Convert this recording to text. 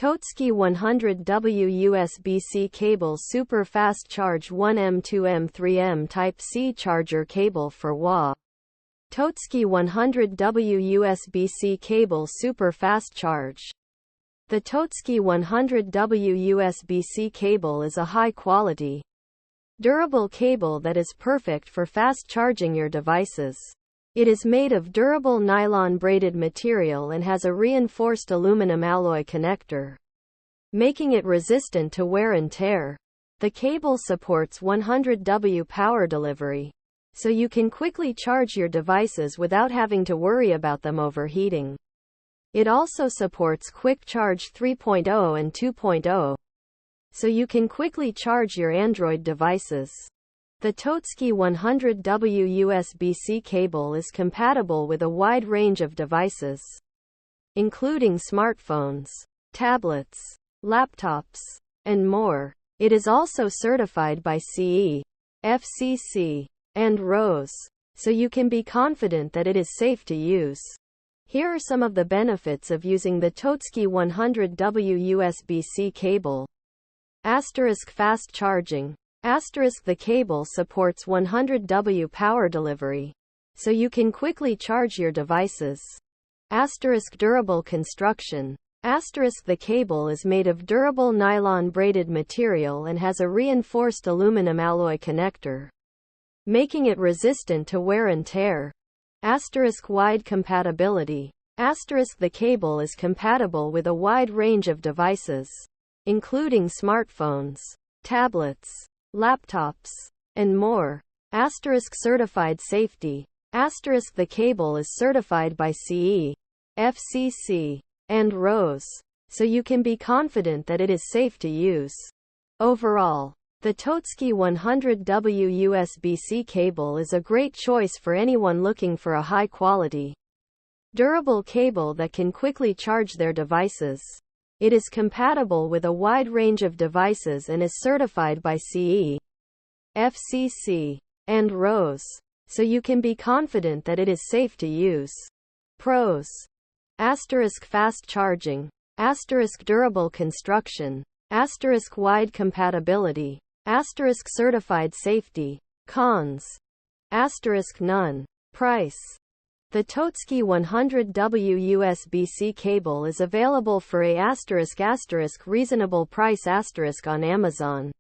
Toocki 100W USB-C cable super fast charge 1M 2M 3M Type-C charger cable for Huawei. Toocki 100W USB-C cable super fast charge. The Toocki 100W USB-C cable is a high-quality, durable cable that is perfect for fast charging your devices. It is made of durable nylon braided material and has a reinforced aluminum alloy connector, making it resistant to wear and tear. The cable supports 100W power delivery, so you can quickly charge your devices without having to worry about them overheating. It also supports Quick Charge 3.0 and 2.0, so you can quickly charge your Android devices. The Toocki 100W USB-C cable is compatible with a wide range of devices, including smartphones, tablets, laptops, and more. It is also certified by CE, FCC, and RoHS, so you can be confident that it is safe to use. Here are some of the benefits of using the Toocki 100W USB-C cable. Fast charging. The cable supports 100W power delivery, so you can quickly charge your devices. Durable construction. The cable is made of durable nylon braided material and has a reinforced aluminum alloy connector, making it resistant to wear and tear. Wide compatibility. The cable is compatible with a wide range of devices, including smartphones, tablets, laptops, and more. Certified safety. The cable is certified by CE, FCC, and RoHS, so you can be confident that it is safe to use. Overall, the Toocki 100W USB-C cable is a great choice for anyone looking for a high-quality, durable cable that can quickly charge their devices. It is compatible with a wide range of devices and is certified by CE, FCC, and RoHS, so you can be confident that it is safe to use. Pros. Fast charging. Durable construction. Wide compatibility. Certified safety. Cons. None. Price. The Toocki 100W USB-C cable is available for a *** reasonable price * on Amazon.